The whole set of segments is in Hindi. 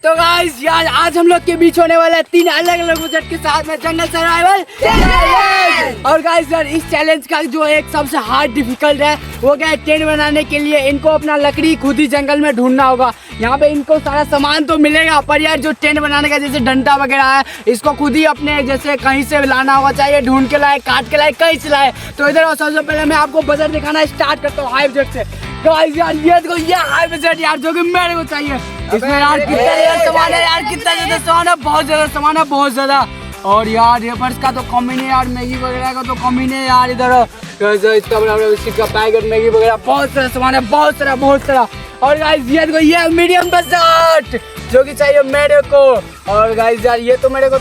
तो गाइस यार आज हम लोग के बीच होने वाला है 3 अलग अलग बजट के साथ में जंगल सर्वाइवल चैलेंज। और गाइस यार इस चैलेंज का जो एक सबसे हार्ड डिफिकल्ट है वो क्या है, टेंट बनाने के लिए इनको अपना लकड़ी खुद ही जंगल में ढूंढना होगा। यहाँ पे इनको सारा सामान तो मिलेगा पर यार जो टेंट बनाने का जैसे डंडा वगैरह है इसको खुद ही अपने जैसे कहीं से लाना होगा, चाहिए ढूंढ के लाए, काट के लाए, कहीं से लाए। तो इधर सबसे पहले मैं आपको बजट दिखाना स्टार्ट करता हूँ हाई बजट से। गाइस यार ये देखो ये हाई बजट यार जो कि मेरे को चाहिए। इसमें यार कितना सामान है यार, कितना ज्यादा सामान है, बहुत ज्यादा सामान है, बहुत ज्यादा। और यार रेपर्स का तो कम ही नहीं यार, मैगी वगैरह का तो कम ही नहीं यार। इधर इसका बिस्किट का पैकेट, मैगी वगैरह बहुत सारा सामान है, बहुत सारा। और गाइस ये देखो ये मीडियम बजट जो कि चाहिए मेरे को। और गाइस यार ये तो मेरे को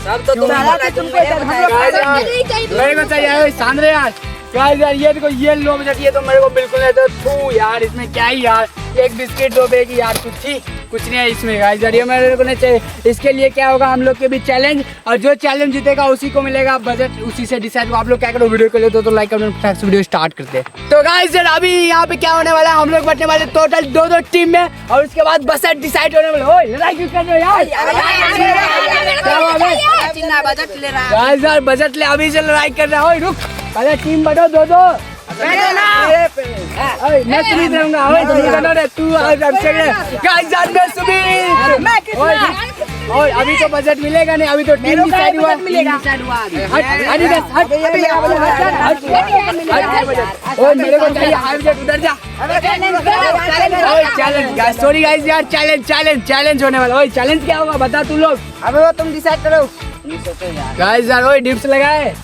मेरे को चाहिए सांद्रे यार। गाइस यार ये देखो ये लो बजट, ये तो मेरे को बिल्कुल नहीं। तो थू यार इसमें क्या ही यार, एक बिस्किट 2 बैग यार कुछ नहीं है इसमें। गाइस यार ये मेरे को नहीं चाहिए। इसके लिए क्या होगा, हम लोग के बीच चैलेंज, और जो चैलेंज जीतेगा उसी को मिलेगा बजट, उसी से डिसाइड। आप लोग क्या करो, वीडियो को ले तो लाइक कमेंट वीडियो स्टार्ट करते हैं। तो गाइस यार अभी यहाँ पे क्या होने वाला है, हम लोग बटने वाले टोटल 2 टीम में, और उसके बाद बजट डिसाइड होने वाला। ओए लड़ाई क्यों कर रहे हो यार? गाइस यार बजट ले, अभी से लड़ाई कर रहा है। रुक पहले टीम बनो 2-2। मैं सुमित रहूंगा। तू और अभी तो बजट मिलेगा नहीं, अभी तो टीम डिसाइड हुआ। मेरे को चाहिए हाई बजट, उधर जा। चैलेंज सॉरी गाइस यार चैलेंज होने वाला। ओए चैलेंज क्या होगा बता तू लोग। अबे वो तुम डिसाइड करो गाइस यार। ओए डिप्स लगाए,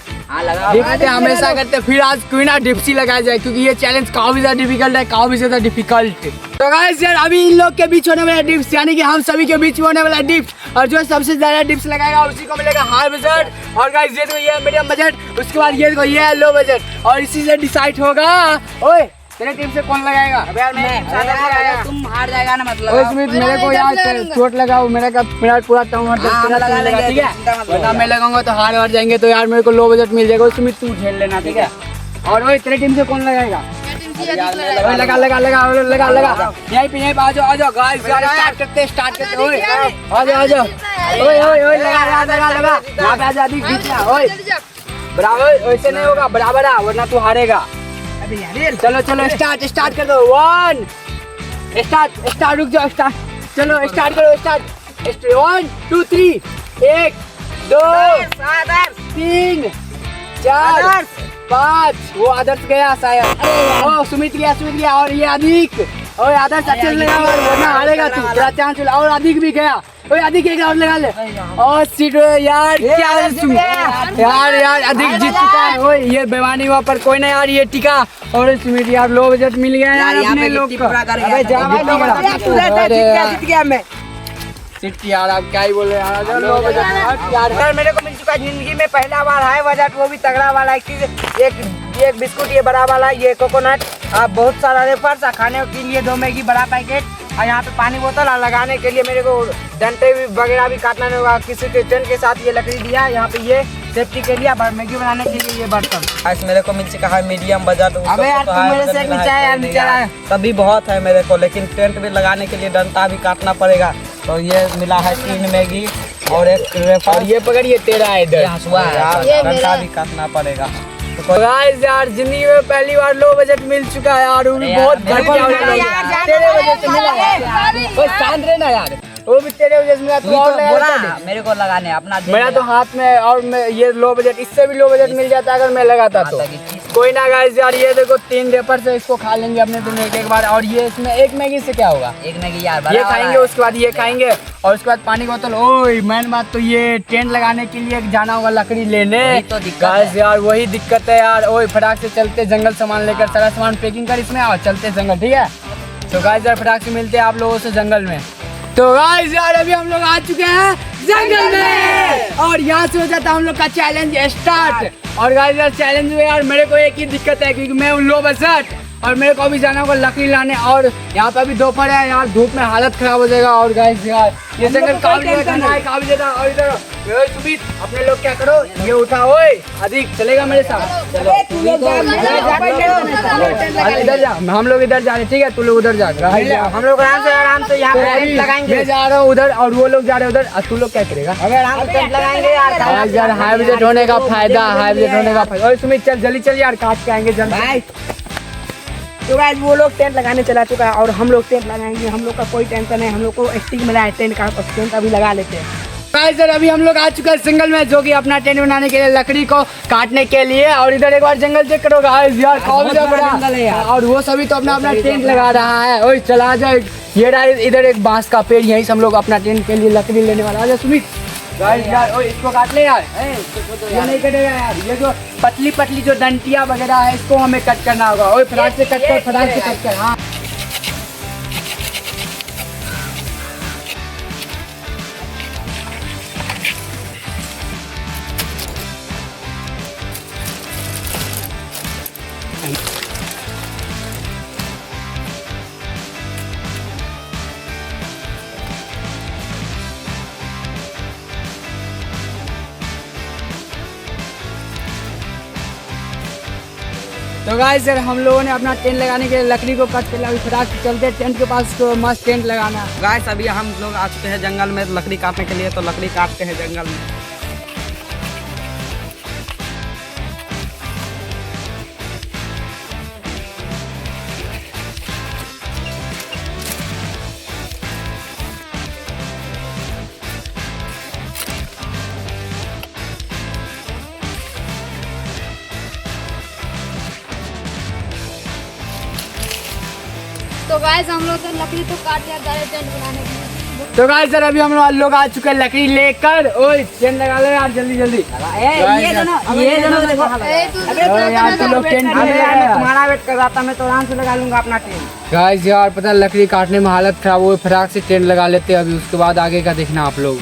डिप्स हमेशा करते, फिर आज क्यों ना डिप्स ही लगाया जाए क्योंकि ये चैलेंज काफी ज्यादा डिफिकल्ट है, काफी ज्यादा डिफिकल्ट। तो गाइस यार अभी इन लोग के बीच होने वाला डिप्स, यानी कि हम सभी के बीच होने वाला डिप्स, और जो सबसे ज्यादा डिप्स लगाएगा उसी को मिलेगा हाई बजट। और गाइस ये देखो ये मीडियम बजट, उसके बाद ये देखो ये लो बजट, और इसी से डिसाइड होगा। ओए तेरे टीम से कौन लगाएगा? अबे यार मैं तुम हार जाएगा ना मतलब। ओए स्मिथ मेरे को यार चोट लगाओ, मेरा पूरा टाउन लगा, ठीक है? वरना मैं लगाऊंगा तो हार जाएंगे, तो यार मेरे को लो बजट मिल जाएगा। स्मिथ तू झेल लेना, ठीक है? और ओए तेरे टीम से कौन लगाएगा? लगा यहीं पे आ जाओ गाइस यार स्टार्ट करते। ओए आ जाओ ओए लगा यहाँ पे आ जा, अधिक बीच में। ओए बराबर वैसे नहीं होगा, बराबर आ वरना तू हारेगा। चलो स्टार्ट कर दो। 1 स्टार्ट रुक जाओ, स्टार्ट चलो स्टार्ट करो, स्टार्ट 1 2 3 1 2 3 4 5। वो आदर्श गया शायद, ओ सुमित गया और ये अधिक। और आदर्श अच्छे से लगा वरना हारेगा तू, तेरा चांस। और अधिक भी गया, ओए अधिक एक और लगा ले। और सीट यार क्या है तुम यार अधिक जीत चुका है। ओए ये बेमानी हुआ पर कोई ना यार, ये टिका। और सुमित यार लो बजट मिल गया यार अपने लोग को। अबे जा भाई जीत गया मैं। सिट यार आप क्या ही बोल रहे हैं लो बजट यार। मेरे को मिल चुका है जिंदगी में पहला बार हाई बजट, वो भी तगड़ा वाला। एक बिस्कुट ये बड़ा वाला, ये कोकोनट, बहुत सारा रेफर्स, खाने के लिए 2 मैगी बड़ा पैकेट, और यहाँ पे पानी बोतल, और लगाने के लिए मेरे को डंडे वगैरह भी काटना नहीं होगा। किसी के टेंट के साथ ये लकड़ी दिया, यहाँ पे ये सेफ्टी के लिए, मैगी बनाने के लिए ये बर्तन। आज मेरे को मिल चुका है मीडियम बजट। अबे यार तुम मेरे से यार तभी बहुत है मेरे को, लेकिन टेंट भी लगाने के लिए डंडा भी काटना पड़ेगा। तो ये मिला है 3 मैगी और एक रेफर। और ये पकड़, ये तेरा है इधर, डंडा भी काटना पड़ेगा। गाइस यार जिंदगी में पहली बार लो बजट मिल चुका है यार, वो भी बहुत तेरे वजह से मिला है। शांत रहना यार, वो भी तेरे वजह से मिला। तू और लगा मेरे को लगाने अपना, मेरा तो हाथ में। और मैं ये लो बजट, इससे भी लो बजट मिल जाता अगर मैं लगाता तो। कोई ना गाइस यार ये देखो 3 रेपर से इसको खा लेंगे अपने दोनों एक बार। और ये इसमें एक मैगी से क्या होगा, एक मैगी यार ये खाएंगे, उसके बाद ये खाएंगे, और उसके बाद पानी की बोतल। ओए मेन बात तो ये टेंट लगाने के लिए जाना होगा लकड़ी लेने। तो गाइस यार वही दिक्कत है यार। ओए फटाक से चलते जंगल, सामान लेकर, सारा सामान पैकिंग कर इसमें, और चलते जंगल, ठीक है? तो गाइस यार फटाक से मिलते हैं आप लोगों से जंगल में। तो गाइस यार अभी हम लोग आ चुके हैं जंगल में, और यहाँ से हो जाता है हम लोग का चैलेंज स्टार्ट। और गाइस यार चैलेंज में यार मेरे को एक ही दिक्कत है, क्योंकि मैं लो बजट, और मेरे को अभी जाना होगा लकड़ी लाने। और यहाँ पे अभी दोपहर है यार, धूप में हालत खराब हो जाएगा। और गाइस यार ये जंगल काफी ज्यादा। और इधर सुमित अपने लोग क्या करो, ये उठा ओए अधिक चलेगा मेरे साथ। चलो इधर जा, हम लोग इधर जा रहे, ठीक है तू लोग उधर जा। हम लोग आराम से यहाँ पे टेंट लगाएंगे। मैं जा रहा हूँ उधर और वो लोग जा रहे हैं उधर। तू लोग क्या करेगा? अबे आराम से टेंट लगाएंगे यार। हाई बजट होने का फायदा, हाई बजट होने का फायदा। सुमित चल जल्दी चल यार, काट के आएंगे जल्दी भाई। तो गाइस वो लोग टेंट लगाने चला चुका है और हम लोग टेंट लगाएंगे। हम लोग का कोई टेंशन नहीं, हम लोग को स्टिक मिला है टेंट का, टेंट अभी लगा लेते हैं। गाइस सर अभी हम लोग आ चुके हैं जंगल में, जो कि अपना टेंट बनाने के लिए लकड़ी को काटने के लिए। और इधर एक बार जंगल चेक करो गाइस यार, काफी बड़ा जंगल है यार। और वो सभी तो अपना अपना टेंट लगा रहा है। ओए चला जाए, ये रहा इधर एक बांस का पेड़, यहीं से हम लोग अपना टेंट के लिए लकड़ी लेने वाला। आजा सुमित गाइस यार, ओए इसको काट ले यार। ये नहीं कटेगा यार, ये जो पतली पतली जो डंटिया वगैरह है इसको हमें कट करना होगा। ओए फटाक से कट कर, फटाक से कट कर। हाँ तो गाइस सर हम लोगों ने अपना टेंट लगाने के लिए लकड़ी को कट कर, अभी फटाक से चलते हैं टेंट के पास, तो मस्त टेंट लगाना। गाइस अभी हम लोग आ चुके हैं जंगल में लकड़ी काटने के लिए, तो लकड़ी काटते हैं जंगल में। तो गाइस हम लोग तो लकड़ी तो काट लिया जा रहे टेंट बनाने के लिए। तो गाइस सर अभी हम लोग आ चुके हैं लकड़ी लेकर। ओए टेंट लगा लो यार जल्दी जल्दी। ये दोनों देखो। यार तुम लोग टेंट तुम्हारा वेट कर रहा था, मैं तो आराम से लगा लूंगा अपना टेंट। गाइस यार पता है लकड़ी काटने में हालत खराब हुई, फटाक से टेंट लगा लेते हैं अभी, उसके बाद आगे का देखना आप लोग।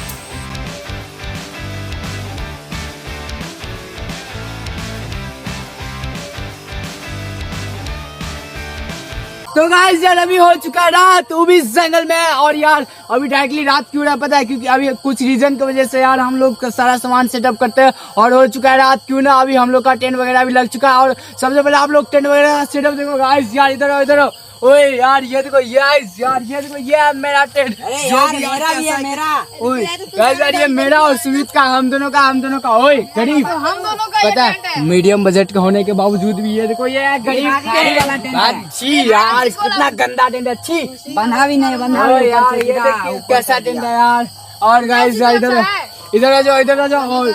तो गाइस यार अभी हो चुका है रात, वो भी जंगल में। और यार अभी डायरेक्टली रात क्यों रहा पता है, क्योंकि अभी कुछ रीजन की वजह से यार हम लोग सारा सामान सेटअप करते हैं और हो चुका है रात। क्यों ना अभी हम लोग का टेंट वगैरह भी लग चुका है। और सबसे पहले आप लोग टेंट वगैरह सेटअप देखो गाइस यार, इधर ओए यार ये देखो, यार ये देखो, ये है मेरा टेंट। मेरा भी है मेरा। ओए गाइस यार ये मेरा और सुमित का, हम दोनों का। ओए गरीब हम दोनों का पता है मीडियम बजट का होने के बावजूद भी ये देखो, ये है गरीब। अच्छी यार कितना गंदा टेंट, अच्छी बंधा भी नहीं, बंधा ओए यार ये देखिए कैसा टेंट है यार। और गाइस यार इधर आ जाओ। और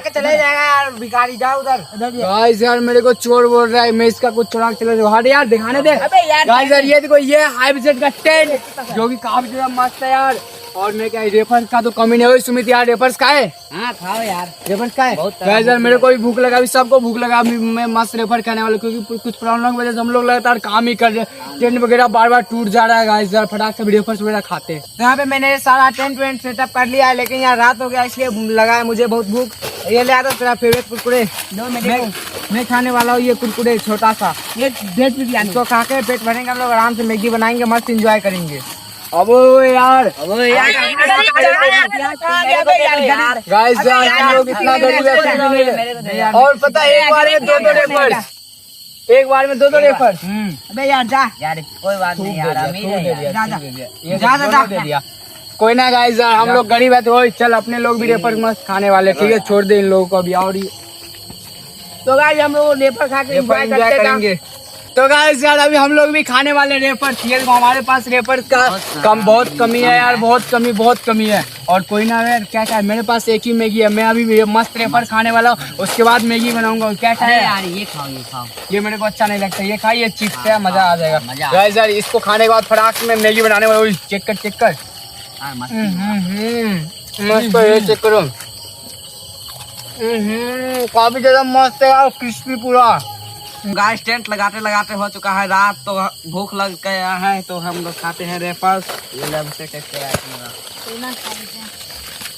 चले जाएगा यार, भिखारी जाओ उधर। गाइस यार मेरे को चोर बोल रहा है, मैं इसका कुछ चुरा के चला जाऊँ। हट यार दिखाने दे। गाइस यार ये देखो, ये हाई बजट का टेंट जो कि काफी ज्यादा मस्त है यार। और मैं क्या रेफर्स का तो कमी नहीं हुई। सुमित यार रेफर्स का है? हाँ खाओ यार, रेफर्स का है। गाइस यार मेरे को भी भूख लगा, अभी सबको भूख लगा, अभी मैं मस्त रेफर खाने वाला, क्योंकि कुछ प्रॉब्लम की वजह से हम लोग लगातार काम ही कर रहे हैं, टेंट वगैरह बार बार टूट जा रहा है। गाइस यार फटाक से रेफर्स वगैरह खाते हैं। यहाँ पे मैंने सारा टेंट वेंट सेटअप कर लिया है, लेकिन यार रात हो गया इसलिए लगा है मुझे बहुत भूख। ये ले आता तेरा फेवरेट कुरकुरे, मैं खाने वाला हूँ ये कुरकुरे छोटा सा, ये 1.5 रुपया। इसको खा के पेट भरेंगे, हम लोग आराम से मैगी बनाएंगे, मस्त एंजॉय करेंगे। अब यार गाइस यार हम लोग इतना गरीब है। और पता है एक बार में दो रेफर। अबे यार जा यार, कोई बात नहीं यार, अमीर है यार, जा। कोई ना गाइस यार हम लोग गरीब है, तो चल अपने लोग भी रेफर मस्त खाने वाले, ठीक है छोड़ दे इन लोगों को अभी। और तो गाइस हम लोग रेफर खा के एंजॉय करेंगे। तो गाइस यार अभी हम लोग भी खाने वाले रेफर, हमारे पास रेफर का बहुत कमी है यार, बहुत कमी है। और कोई ना यार क्या है, मेरे पास एक ही मैगी है, मैं अभी मस्त रेफर खाने वाला हूँ, उसके बाद मैगी बनाऊंगा। क्या है यार, ये खाओ, ये मेरे को अच्छा नहीं लगता, ये खाइए चिप्स है, मजा आ जाएगा। गाइस यार इसको खाने के बाद फटाक में मैगी बनाने वाला हूँ। चेक कर मस्त है, चेक करो। काफी ज्यादा मस्त है यार, क्रिस्पी पूरा। गाइस टेंट लगाते लगाते हो चुका है रात, तो भूख लग गया है, तो हम लोग खाते हैं रेफर्स।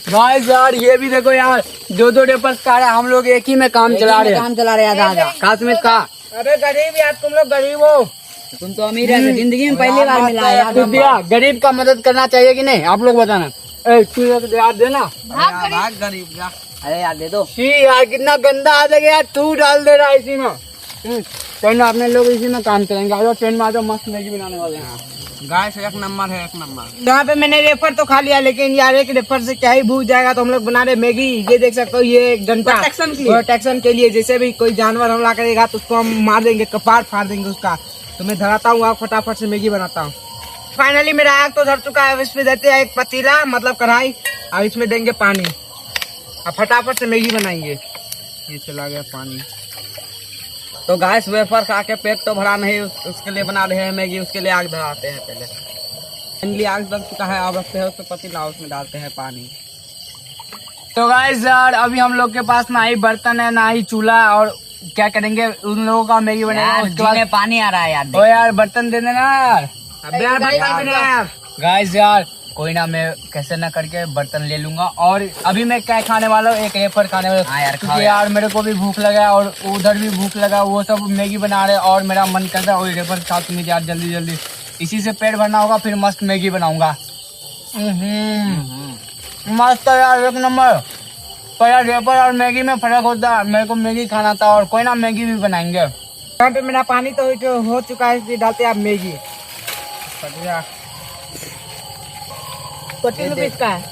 गाइस यार ये भी देखो यार, दो रेफर्स खा रहे हैं हम लोग, एक ही में काम चला रहे हैं। काम चला रहे हैं दादा। कासमित का अरे गरीब यार, तुम लोग गरीब हो। तुम तो अमीर है, जिंदगी में पहली बार मिला है यार। दिया, गरीब का मदद करना चाहिए कि नहीं, आप लोग बताना। तू यार देना। भाग गरीब जा। अरे यार दे दो। शी यार, कितना गंदा आ गया यार, तू डाल दे रहा है इसी में। ट्रेन में अपने लोग इसी में काम करेंगे। आज ट्रेन में आ जाओ, मस्त मैगी बनाने वाले हैं। गाइस एक नंबर है, एक नंबर। यहाँ पे मैंने रेफर तो खा लिया, लेकिन यार एक रेफर से क्या ही भूख जाएगा। तो हम लोग बना रहे मैगी। ये देख सकते हो, ये डंडा प्रोटेक्शन के लिए। जैसे भी कोई जानवर हमला करेगा तो उसको हम मार देंगे, कपार फाड़ देंगे उसका। तो मैं धराता हूँ, आप फटाफट से मैगी बनाता हूँ। फाइनली मेरा आग तो धर चुका है। अब इसमें देते हैं एक पतीला, मतलब कढ़ाई, और इसमें देंगे पानी। अब फटाफट से मैगी बनाएंगे। ये चला गया पानी। तो गाइस वेफर खा के पेट तो भरा नहीं, उसके लिए बना रहे हैं मैगी। उसके लिए आग धराते हैं पहले। फाइनली आग लग चुका है। अब रखते हैं उसमें पतीला, उसमें डालते हैं पानी। तो गाइस यार, अभी हम लोग के पास ना ही बर्तन है ना ही चूल्हा, और क्या करेंगे, उन लोगों का मैगी बनेगा। उसके बाद पानी आ रहा है यार। ओ यार, बर्तन दे देना यार। अब यार बर्तन भी देना यार। गाइस यार, कोई ना, मैं कैसे ना करके बर्तन ले लूंगा। और अभी मैं क्या खाने वाला हूँ, एक रेफर खाने वाला हूँ। यार, क्योंकि यार मेरे को भी भूख लगा और उधर भी भूख लगा। वो सब मैगी बना रहे और मेरा मन कर रहा है वही रेफर खा के यार, जल्दी जल्दी। इसी से पेट भरना होगा, फिर मस्त मैगी बनाऊंगा। मस्त है यार, एक नंबर। पर यार रेफर और मैगी में फर्क होता है। मेरे को मैगी खाना था, और कोई ना मैगी भी बनाएंगे। यहाँ पे मेरा पानी तो हो चुका है, इसलिए डालते हैं आप मैगी। 40 रुपीज का है।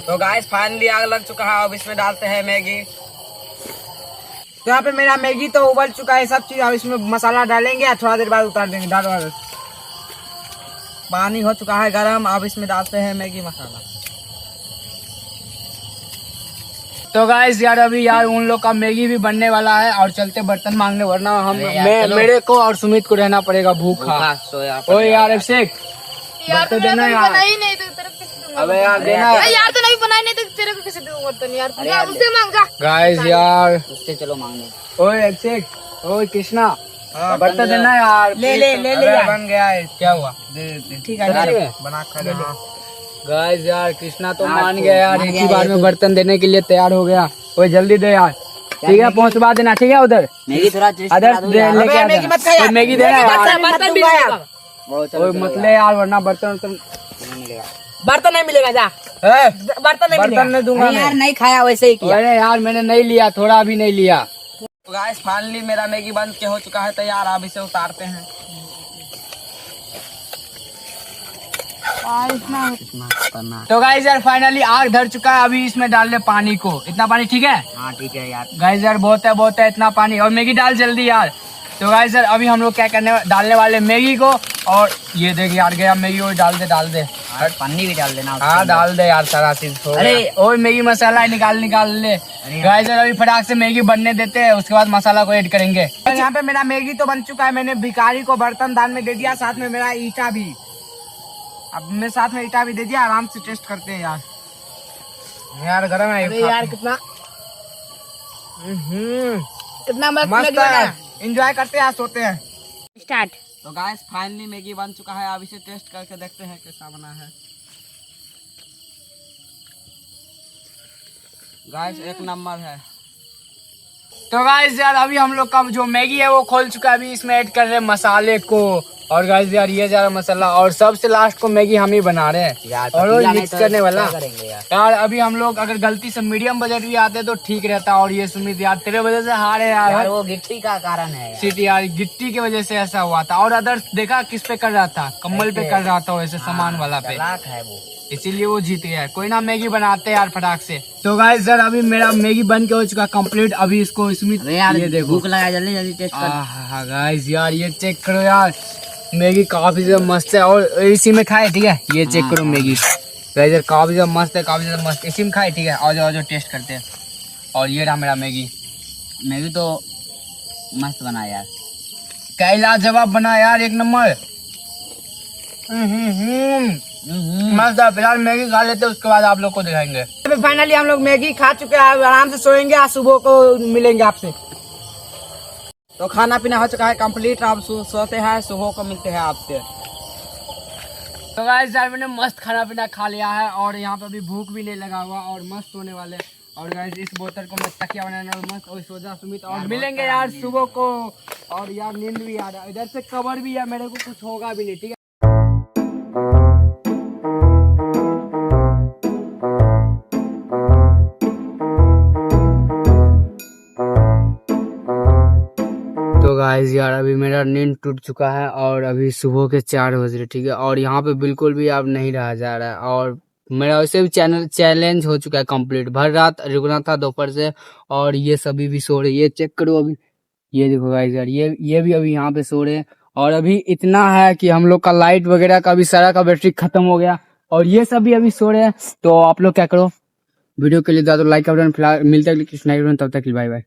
तो गाइस फाइनली आग लग चुका है। अब इसमें डालते हैं मैगी। तो यहाँ पे मेरा मैगी तो उबल चुका है, सब चीज। अब इसमें मसाला डालेंगे और थोड़ा देर बाद उतार देंगे। डाल पानी हो चुका है गरम। अब इसमें डालते हैं मैगी मसाला। तो गाइस यार, अभी यार उन लोग का मैगी भी बनने वाला है, और चलते बर्तन मांगने, वरना हम मेरे को और सुमित को रहना पड़ेगा भूखा। ओ यार अभिषेक, यार तो तो देना मैंने यार। बनाई नहीं तो तेरे को कैसे दूंगा? अबे यार देना। अरे यार तो नहीं बनाई नहीं तो तेरे को कैसे दूंगा बर्तन यार? जा उससे मांग जा। गाइस यार, उससे चलो मांगने। ओए अभिषेक, ओए कृष्णा, बर्तन देना यार। ले अबे बन गया है। क्या हुआ? दे देते। ठीक है, बना खा ले। गाइस यार, कृष्णा तो मान गया यार, एक ही बार में बर्तन देने के लिए तैयार हो गया। ओए जल्दी दे यार। ठीक है, पहुंचवा देना। ठीक है, उधर मैगी थोड़ा टेस्ट अदर करा दो यार। लेके आ देना। मैगी देना यार। बर्तन भी ओए मत ले यार, वरना बर्तन बर्तन नहीं मिलेगा। जा बर्तन नहीं दूंगा नहीं यार, मैं। नहीं खाया, वैसे ही किया। अरे यार, मैंने नहीं लिया, थोड़ा भी नहीं लिया। तो गाइस फाइनली मेरा मैगी बन के हो चुका है तैयार। अब इसे उतारते हैं। तो गाइस यार, फाइनली आग धर चुका है। अभी इसमें डाल ले पानी को। इतना पानी ठीक है? हाँ ठीक है यार। गाइस यार, बहुत है इतना पानी। और मैगी डाल जल्दी यार। तो गाइस यार, अभी हम लोग क्या डालने वाले मैगी को। और ये देख यार, गया मैगी। और डाल दे और पन्नी भी डाल देना। हाँ डाल दे यार, सारा चीज। अरे और मैगी मसाला निकाल ले। गाइस यार, अभी फटाक से मैगी बनने देते हैं, उसके बाद मसाला को ऐड करेंगे। यहाँ पे मेरा मैगी तो बन चुका है। मैंने भिखारी को बर्तन दान में दे दिया, साथ में मेरा ईटा भी। अब मैं साथ में ईटा भी दे दिया। आराम से टेस्ट करते हैं यार। यार गरम है। अरे यार कितना मस्त है। एंजॉय करते हैं, सोते हैं। स्टार्ट। तो गाइस फाइनली मैगी बन चुका है। अब इसे टेस्ट करके देखते हैं कैसा बना है। गाइस एक नंबर है। तो गाइस यार, अभी हम लोग का जो मैगी है वो खोल चुका है। अभी इसमें ऐड कर रहे हैं मसाले को। और गाइस यार, ये जा रहा मसाला। और सबसे लास्ट को मैगी हम ही बना रहे हैं यार, और वो पतीला नहीं मिक्स तो करने वाला। क्या करेंगे यार? यार अभी हम लोग अगर गलती से मीडियम बजट भी आते तो ठीक रहता। और ये सुमित यार, तेरे वजह से हारे यार यार। वो गिट्टी का कारण है यार। सीट यार, गिट्टी की वजह से ऐसा हुआ था। और अदर्स देखा किस पे कर रहा था? कम्बल पे कर रहा था, वैसे सामान वाला पे। चालाक है वो। इसीलिए वो जीत गया। कोई ना, मैगी बनाते हैं यार फटाक से। तो गाइस यार, अभी मेरा मैगी बन के हो चुका कंप्लीट। अभी इसको इसमें अबे यार, ये देखो। भूख लगा, जल्दी जल्दी टेस्ट कर। हाँ गाइस यार, ये चेक करो यार, मैगी काफी ज्यादा मस्त है। और इसी में खाए, ठीक है? ये चेक करो मैगी गाइस यार, काफी ज्यादा मस्त है, काफी ज्यादा मस्त। इसी में खाए, ठीक है? आओ जाओ टेस्ट करते हैं। और ये रहा मेरा मैगी। मैगी तो मस्त बना यार। क्या लाजवाब बना यार, एक नंबर। मस्त है। फिलहाल मैगी खा लेते हैं, उसके बाद आप लोग को दिखाएंगे। फाइनली हम लोग मैगी खा चुके हैं। आराम से सोएंगे, आज सुबह को मिलेंगे आपसे। तो खाना पीना हो चुका है कंप्लीट। अब सोते हैं, सुबह को मिलते हैं आपसे। तो गाइस यार, मैंने मस्त खाना पीना खा लिया है। और यहाँ पे अभी भूख भी नहीं लगा हुआ, और मस्त होने वाले। और गाइस इस बोतल को मैं तकिया बनाने मस्त और सोचा सुमित और मिलेंगे यार सुबह को। और यार नींद भी आ रहा है, इधर से कवर भी है, मेरे को कुछ होगा भी नहीं, ठीक है। तो गाइस यार अभी मेरा नींद टूट चुका है और अभी सुबह के 4 बज रहे, ठीक है। और यहाँ पे बिल्कुल भी अब नहीं रहा जा रहा है और मेरा वैसे भी चैलेंज हो चुका है कंप्लीट। भर रात रुकना था दोपहर से और ये सभी भी सो रहे, ये चेक करो अभी, ये देखो गाइस यार ये भी अभी यहाँ पे सो रहे हैं। और अभी इतना है कि हम लोग का लाइट वगैरह का भी सारा का बैटरी खत्म हो गया और ये सभी अभी सो रहे हैं। तो आप लोग क्या करो, वीडियो के लिए ज्यादा लाइक कर दो। फिलहाल मिलते हैं किसी नए वीडियो में, तब तक बाय बाय।